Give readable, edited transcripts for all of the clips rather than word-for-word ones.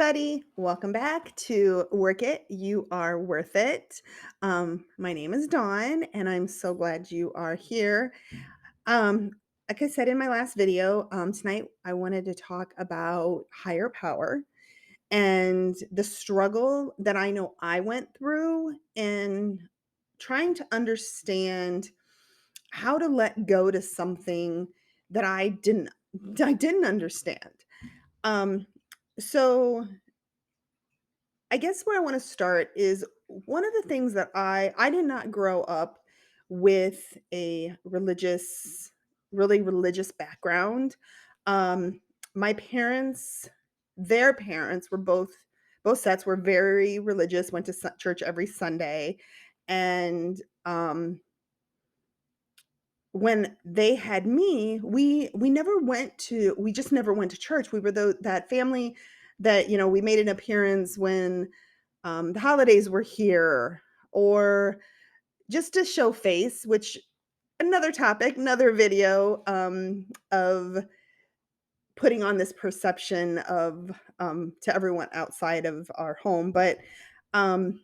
everybody. Welcome back to Work It. You are worth it. My name is Dawn, and I'm so glad you are here. Um, like I said in my last video, tonight I wanted to talk about higher power and the struggle that I know I went through in trying to understand how to let go to something that I didn't understand. Um, so I guess where I want to start is one of the things that I did not grow up with a really religious background. Um, my parents, their parents were both sets were very religious, went to church every Sunday, and when they had me, we just never went to church. We were that family that we made an appearance when the holidays were here, or just to show face, which another topic, another video of putting on this perception of to everyone outside of our home. But um,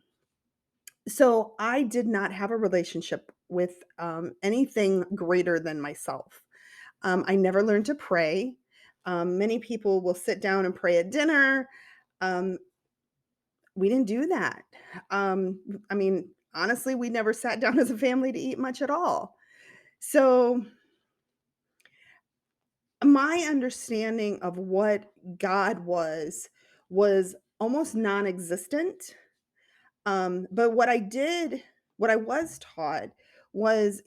so I did not have a relationship with anything greater than myself. I never learned to pray. Many people will sit down and pray at dinner. Um, we didn't do that. I mean, honestly, we never sat down as a family to eat much at all. So, my understanding of what God was almost non-existent. But what I was taught was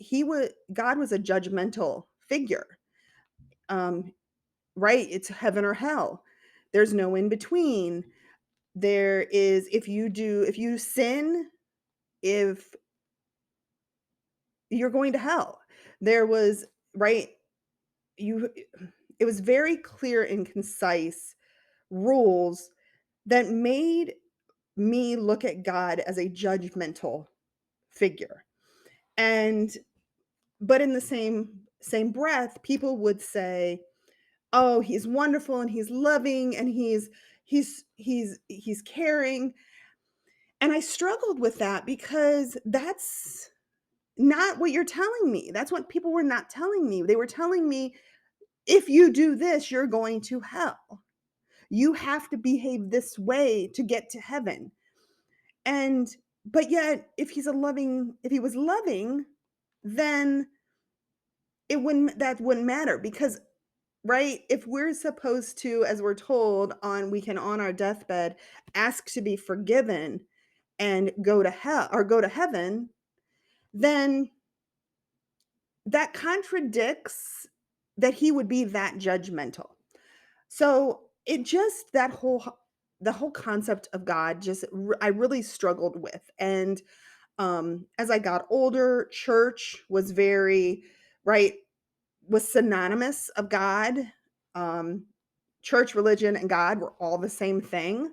God was a judgmental figure. Um, right? It's heaven or hell. There's no in between. There is if you sin, if you're going to hell. There was right you it was very clear and concise rules that made me look at God as a judgmental figure. And but in the same breath, people would say, "Oh, he's wonderful and he's loving and he's caring." And I struggled with that because that's not what you're telling me. That's what people were not telling me. They were telling me, "If you do this, you're going to hell. You have to behave this way to get to heaven." And but yet if he was loving, then that wouldn't matter because right? If we're supposed to, as we're told on our deathbed, ask to be forgiven and go to hell or go to heaven, then that contradicts that he would be that judgmental. So it just the whole concept of God I really struggled with. And as I got older, church was very right was synonymous of God. Um, Church, religion, and God were all the same thing,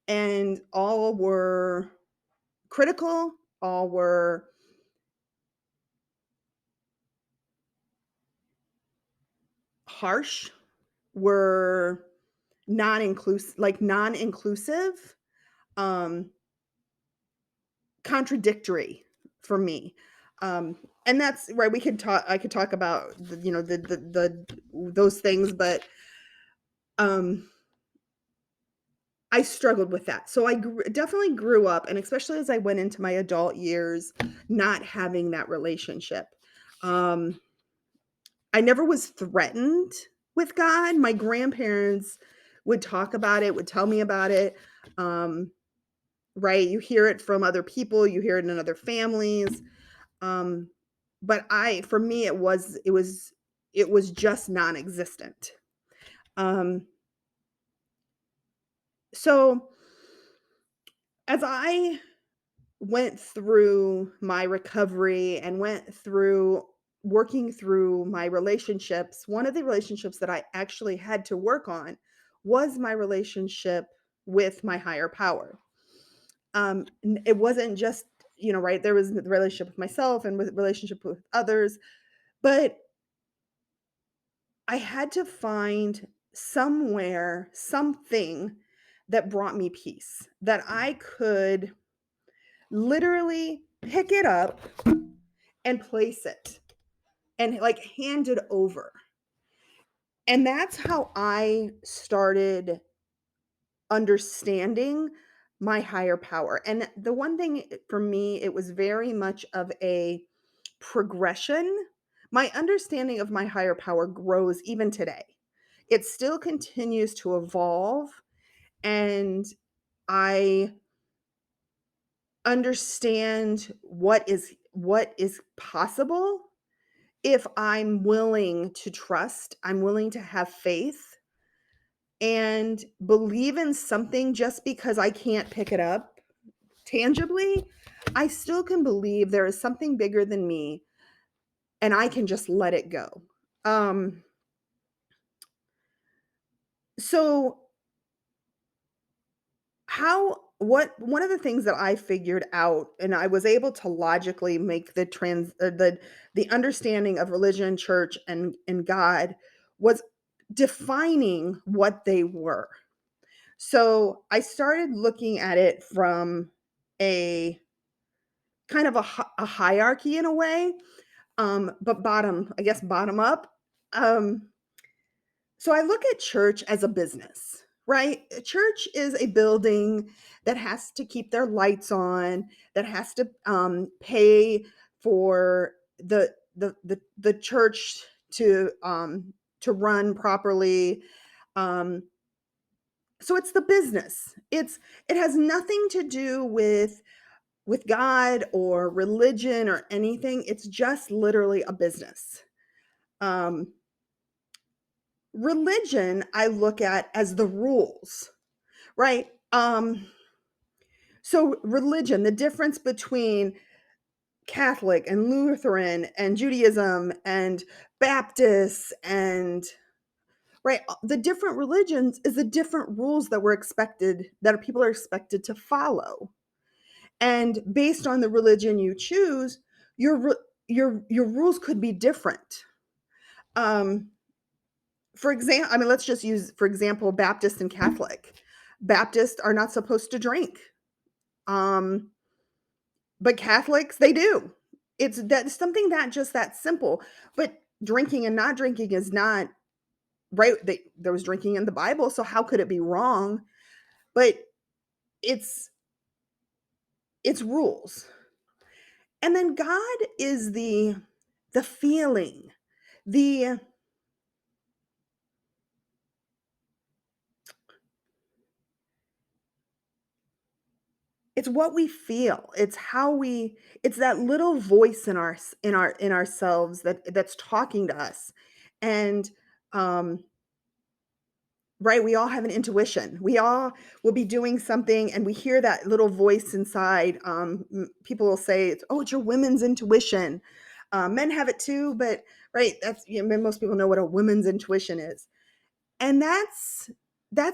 and all were critical, all were harsh, were non-inclusive, um, contradictory for me. And that's right. I could talk about those things, but um, I struggled with that. So definitely grew up, and especially as I went into my adult years, not having that relationship. Um, I never was threatened with God. My grandparents would talk about it, would tell me about it. Um, right? You hear it from other people, you hear it in other families. Um, but for me, it was just non-existent. Um, so as I went through my recovery and went through working through my relationships, one of the relationships that I actually had to work on was my relationship with my higher power. It wasn't just, right, there was the relationship with myself and with relationship with others, but I had to find somewhere, something that brought me peace, that I could literally pick it up and place it and like hand it over. And that's how I started understanding my higher power. And the one thing for me, it was very much of a progression. My understanding of my higher power grows even today. It still continues to evolve, and I understand what is possible if I'm willing to trust, I'm willing to have faith and believe in something just because I can't pick it up tangibly. I still can believe there is something bigger than me and I can just let it go. Um so how what one of the things that I figured out and I was able to logically make the understanding of religion, church and God was defining what they were. So I started looking at it from a kind of a hierarchy in a way, but I guess bottom up. Um, so I look at church as a business, right? A church is a building that has to keep their lights on, that has to pay for the church to run properly. Um, so it's the business. It has nothing to do with God or religion or anything. It's just literally a business. Um, Religion, I look at as the rules, right? So religion, the difference between Catholic and Lutheran and Judaism and Baptists and right, the different religions is the different rules that we're expected that people are expected to follow. And based on the religion you choose, your your rules could be different. Um, for example, I mean, let's just use, for example, Baptist and Catholic. Baptists are not supposed to drink, um, but Catholics they do. It's that something that just that simple. But drinking and not drinking is not right. There was drinking in the Bible, so how could it be wrong? But it's it's rules. And then God is the feeling, the it's what we feel. It's how we it's that little voice in in ourselves that's talking to us. And um right, we all have an intuition. We all will be doing something and we hear that little voice inside. People will say, it's your women's intuition." Men have it too, but right, most people know what a woman's intuition is. And that's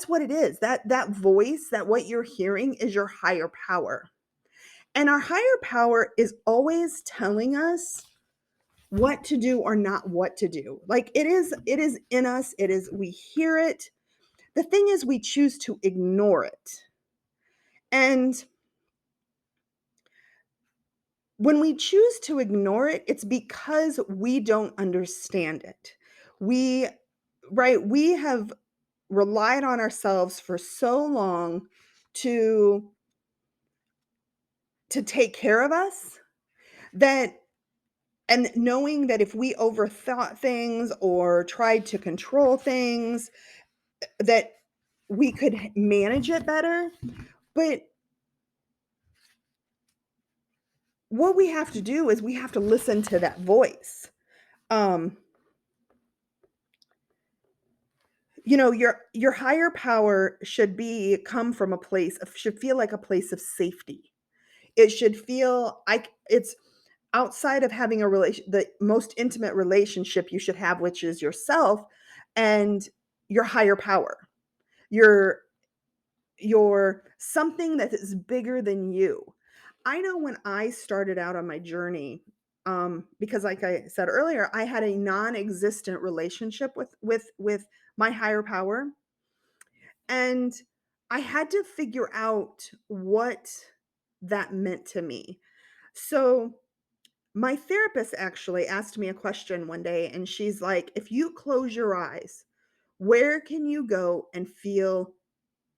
what it is. That voice, that what you're hearing is your higher power. And our higher power is always telling us what to do or not what to do. Like it is in us. We hear it. The thing is we choose to ignore it. And when we choose to ignore it, it's because we don't understand it. We right, we have relied on ourselves for so long to take care of us that and knowing that if we overthought things or tried to control things that we could manage it better. But what we have to do is we have to listen to that voice. um your higher power should be come from a place of should feel like a place of safety. It should feel like it's outside of having a relation the most intimate relationship you should have, which is yourself and your higher power, your something that is bigger than you. I know when I started out on my journey, because like I said earlier, I had a non-existent relationship with my higher power. And I had to figure out what that meant to me. So, my therapist actually asked me a question one day, and she's like, "If you close your eyes, where can you go and feel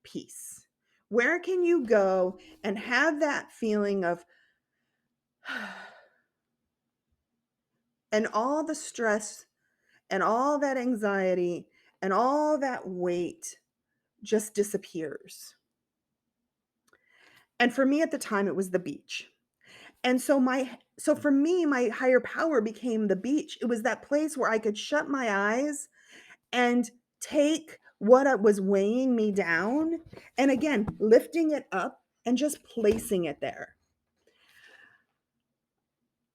peace? Where can you go and have that feeling of and all the stress and all that anxiety and all that weight just disappears?" And for me at the time, it was the beach. And so for me, my higher power became the beach. It was that place where I could shut my eyes and take what was weighing me down, and again, lifting it up and just placing it there.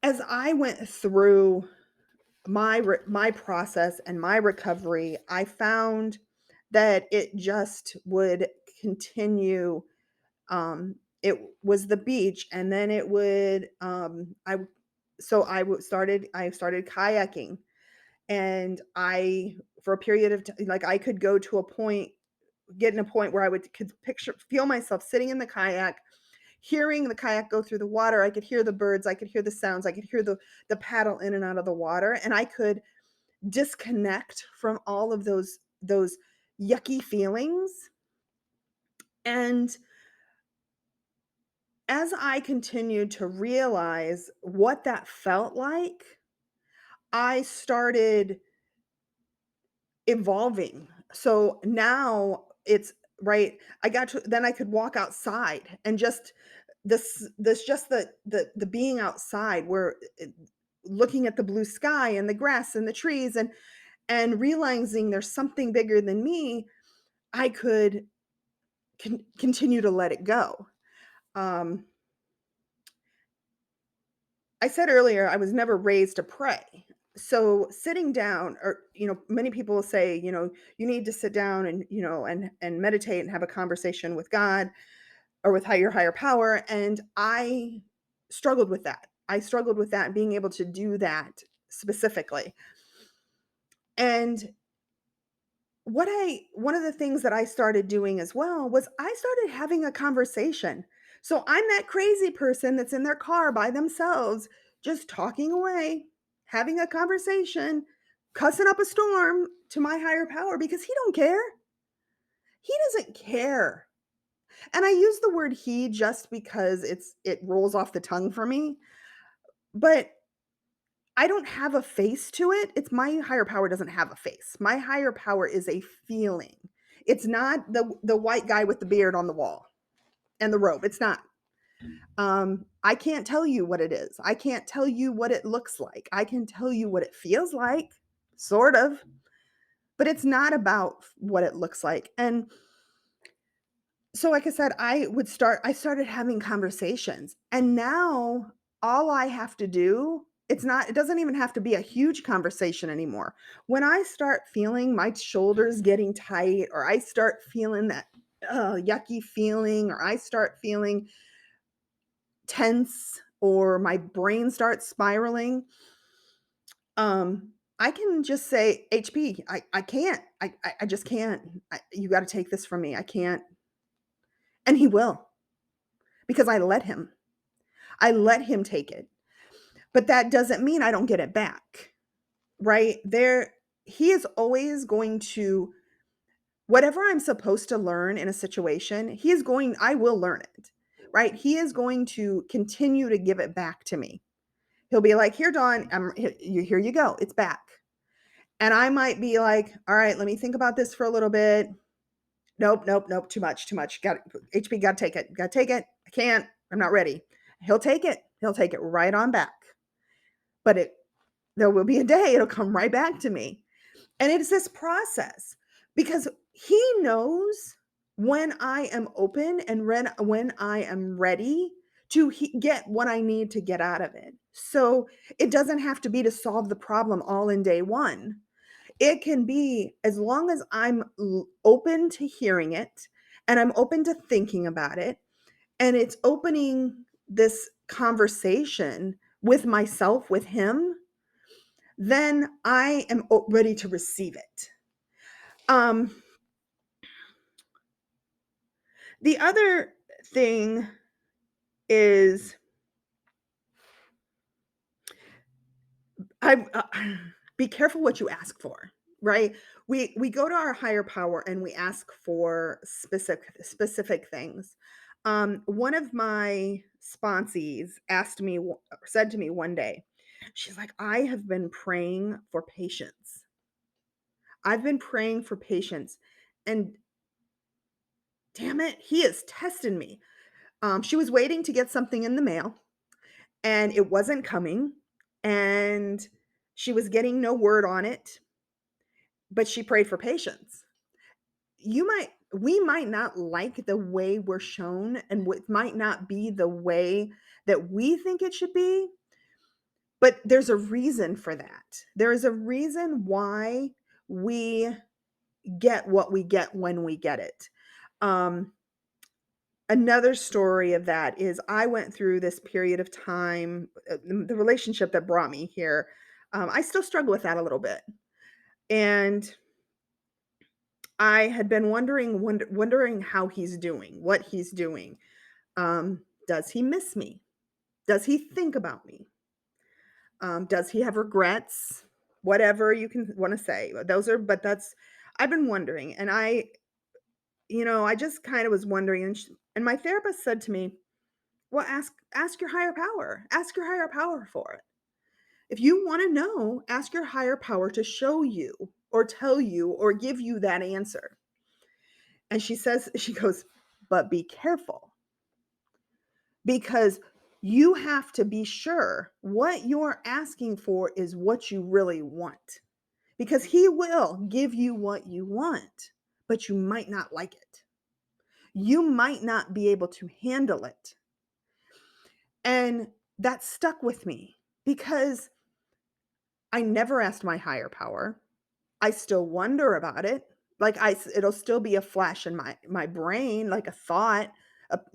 As I went through my process and my recovery, I found that it just would continue. It was the beach, and then it would, I started kayaking, and I for a period of like, I could go to a point get in a point where I could feel myself sitting in the kayak, hearing the kayak go through the water. I could hear the birds, I could hear the sounds, I could hear the paddle in and out of the water, and I could disconnect from all of those yucky feelings. And as I continued to realize what that felt like, I started evolving. So now it's right. I got to then I could walk outside and just this just the being outside where looking at the blue sky and the grass and the trees and realizing there's something bigger than me, I could continue to let it go. Um, I said earlier I was never raised to pray. So sitting down or many people will say, you need to sit down and, and meditate and have a conversation with God or with your higher power, and I struggled with that. I struggled with that, being able to do that specifically. And one of the things that I started doing as well was I started having a conversation. So I'm that crazy person that's in their car by themselves, just talking away, having a conversation, cussing up a storm to my higher power because he don't care. He doesn't care. And I use the word he just because it rolls off the tongue for me, but I don't have a face to it. It's my higher power doesn't have a face. My higher power is a feeling. It's not the white guy with the beard on the wall and the robe. It's not. I can't tell you what it is. I can't tell you what it looks like. I can tell you what it feels like, sort of, but it's not about what it looks like. And so like I said, I started having conversations, and now all I have to do, it doesn't even have to be a huge conversation anymore. When I start feeling my shoulders getting tight, or I start feeling that yucky feeling, or I start feeling tense, or my brain starts spiraling, I can just say, HP, I can't. I just can't. You got to take this from me. I can't. And he will, because I let him. I let him take it. But that doesn't mean I don't get it back, right? He is always going to, whatever I'm supposed to learn in a situation, I will learn it, right? He is going to continue to give it back to me. He'll be like, here, Dawn, here you go. It's back. And I might be like, all right, let me think about this for a little bit. Nope, nope, nope. Too much, too much. HP, got to take it. Got to take it. I can't. I'm not ready. He'll take it. He'll take it right on back. But there will be a day it'll come right back to me. And it's this process because he knows when I am open and when I am ready to get what I need to get out of it. So it doesn't have to be to solve the problem all in day one. It can be as long as I'm open to hearing it and I'm open to thinking about it, and it's opening this conversation with myself, with him, then I am ready to receive it. Um, The other thing is I be careful what you ask for, right? We go to our higher power and we ask for specific things. One of my sponsees said to me one day, she's like, "I have been praying for patience. I've been praying for patience, and damn it, he is testing me." She was waiting to get something in the mail, and it wasn't coming, and she was getting no word on it, but she prayed for patience. We might not like the way we're shown, and what might not be the way that we think it should be, but there's a reason for that. There is a reason why we get what we get when we get it. Um, Another story of that is I went through this period of time, the relationship that brought me here. I still struggle with that a little bit, and I had been wondering how he's doing, what he's doing. Does he miss me? Does he think about me? Does he have regrets? Whatever you can want to say. But that's, I've been wondering, and I just kind of was wondering, and my therapist said to me, "Well, ask your higher power. Ask your higher power for it. If you want to know, ask your higher power to show you or tell you or give you that answer." And she goes, "But be careful, because you have to be sure what you're asking for is what you really want. Because he will give you what you want, but you might not like it. You might not be able to handle it." And that stuck with me because I never asked my higher power. I still wonder about it. Like it'll still be a flash in my brain, like a thought,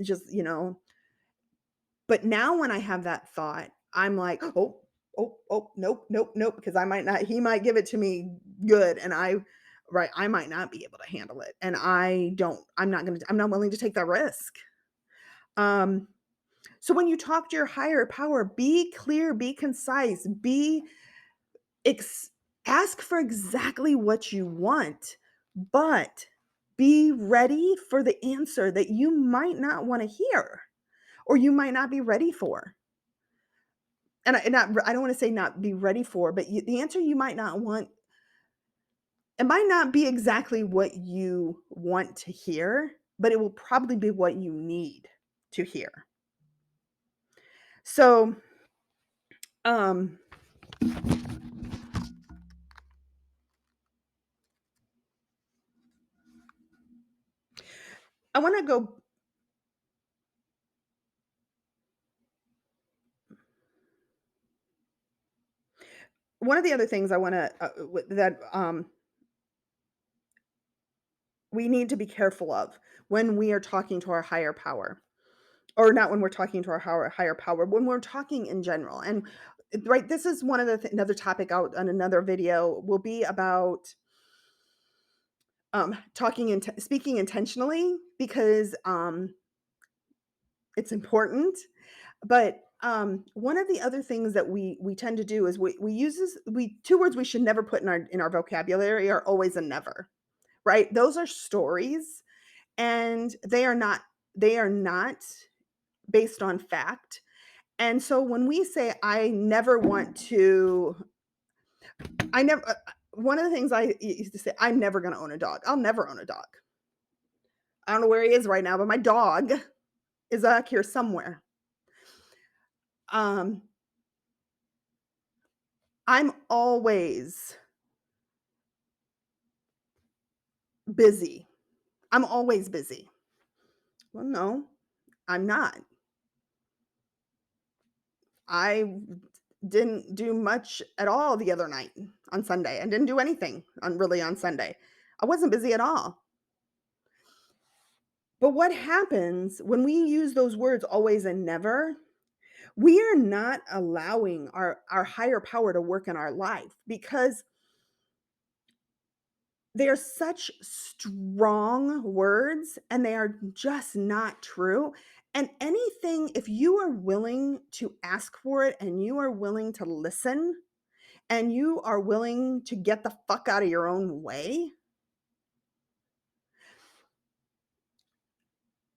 just But now when I have that thought, I'm like, "Oh, oh, oh, nope, nope, nope," because I might not he might give it to me good, and I might not be able to handle it. And I'm not willing to take that risk. Um, so when you talk to your higher power, be clear, be concise, be ex ask for exactly what you want, but be ready for the answer that you might not want to hear or you might not be ready for. I don't wanna say not be ready for, but the answer you might not want, it might not be exactly what you want to hear, but it will probably be what you need to hear. So, um, I wanna go one of the other things I wanna, w that, we need to be careful of when we are talking to our higher power, or not when we're talking to our higher power, when we're talking in general, and, right, this is one of the another topic out on another video will be about speaking intentionally because, it's important, but, one of the other things that we tend to do is we use this we 2 words we should never put in our vocabulary are always and never, right? Those are stories, and they are not based on fact, and so when we say, I never one of the things I used to say, "I'm never gonna own a dog. I'll never own a dog." I don't know where he is right now, but my dog is back here somewhere. Um, I'm always busy. I'm always busy. Well, no, I'm not. I didn't do much at all the other night on Sunday. I didn't do anything on Sunday. I wasn't busy at all. But what happens when we use those words always and never? We are not allowing our higher power to work in our life because they are such strong words, and they are just not true. And anything, if you are willing to ask for it and you are willing to listen and you are willing to get the fuck out of your own way,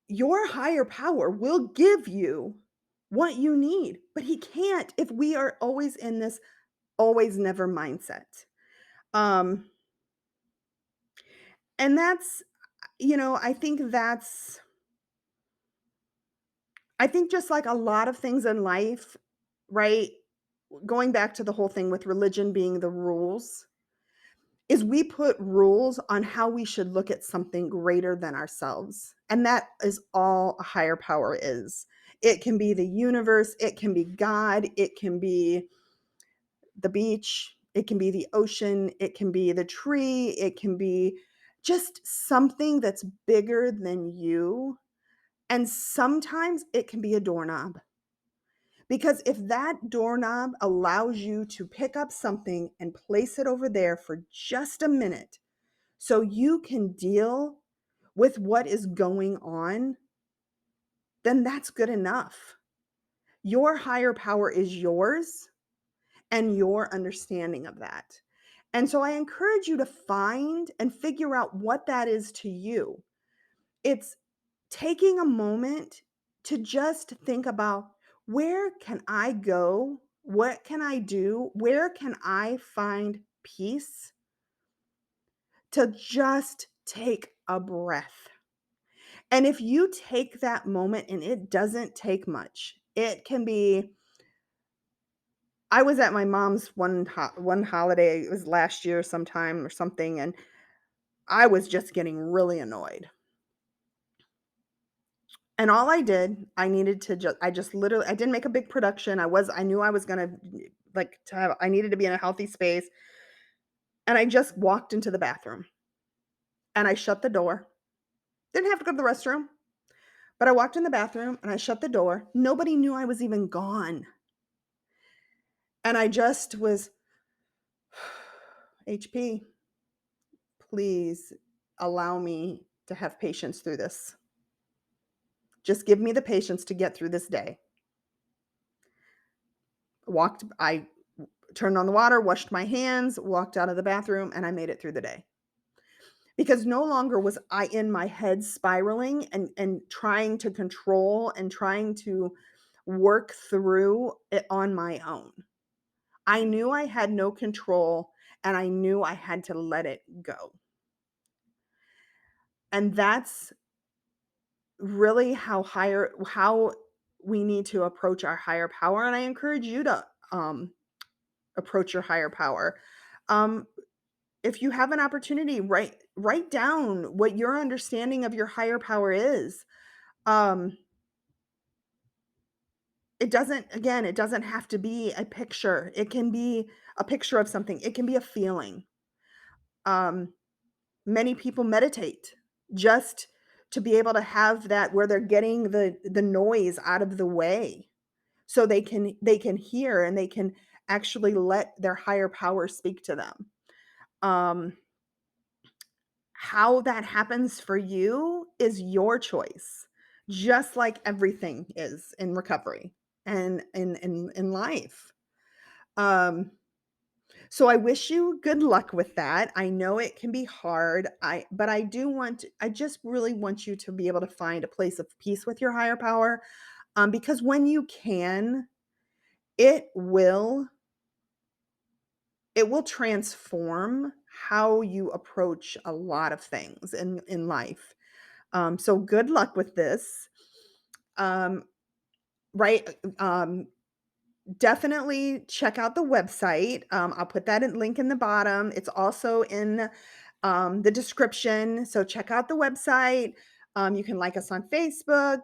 your higher power will give you what you need. But he can't if we are always in this always never mindset. Um, and that's, I think I think just like a lot of things in life, right? Going back to the whole thing with religion being the rules, is we put rules on how we should look at something greater than ourselves. And that is all a higher power is. It can be the universe, it can be God, it can be the beach, it can be the ocean, it can be the tree, it can be just something that's bigger than you. And sometimes it can be a doorknob. Because if that doorknob allows you to pick up something and place it over there for just a minute so you can deal with what is going on, then that's good enough. Your higher power is yours and your understanding of that. And so I encourage you to find and figure out what that is to you. It's taking a moment to just think about, where can I go? What can I do? Where can I find peace to just take a breath? And if you take that moment, and it doesn't take much, it can be. I was at my mom's one holiday, it was last year sometime or something, and I was just getting really annoyed. And all I did, I needed to just I just literally I didn't make a big production. I knew I was gonna, like, to have I needed to be in a healthy space, and I just walked into the bathroom, and I shut the door. Didn't have to go to the restroom, but I walked in the bathroom, and I shut the door. Nobody knew I was even gone, and I just was, "HP, please allow me to have patience through this. Just give me the patience to get through this day." I turned on the water, washed my hands, walked out of the bathroom, and I made it through the day. Because no longer was I in my head spiraling and trying to control and trying to work through it on my own. I knew I had no control, and I knew I had to let it go. And that's really how we need to approach our higher power, and I encourage you to approach your higher power. Um, if you have an opportunity, write down what your understanding of your higher power is. Um, it doesn't have to be a picture. It can be a picture of something. It can be a feeling. Um, Many people meditate just to be able to have that where they're getting the noise out of the way so they can hear and they can actually let their higher power speak to them. Um, how that happens for you is your choice, just like everything is in recovery and in life. Um, so I wish you good luck with that. I know it can be hard. But I just really want you to be able to find a place of peace with your higher power. Because when you can, it will it will transform how you approach a lot of things in life. So good luck with this. Um, right. Definitely check out the website. I'll put that link in the bottom. It's also in the description. So check out the website. You can like us on Facebook.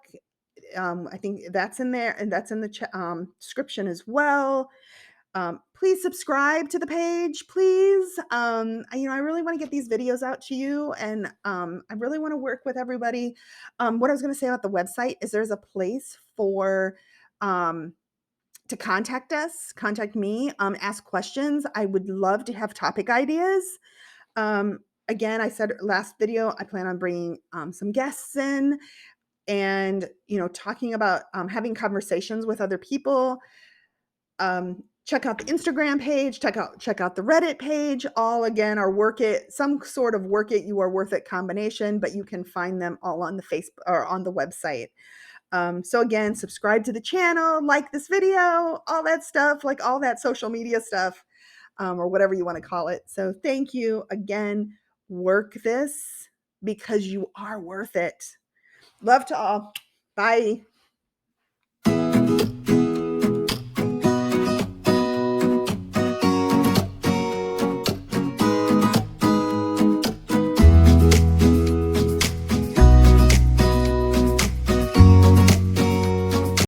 I think that's in there, and that's in the description as well. Please subscribe to the page, please. I really want to get these videos out to you, and I really want to work with everybody. What I was going to say about the website is there's a place for um, to contact me, ask questions. I would love to have topic ideas. Um, again, I said last video, I plan on bringing some guests in and, talking about having conversations with other people. Check out the Instagram page, check out the Reddit page. All again are Work It, some sort of Work It, You Are Worth It combination, but you can find them all on the Facebook or on the website. So again, subscribe to the channel, like this video, all that stuff, like all that social media stuff, or whatever you want to call it. So thank you again. Work this because you are worth it. Love to all. Bye.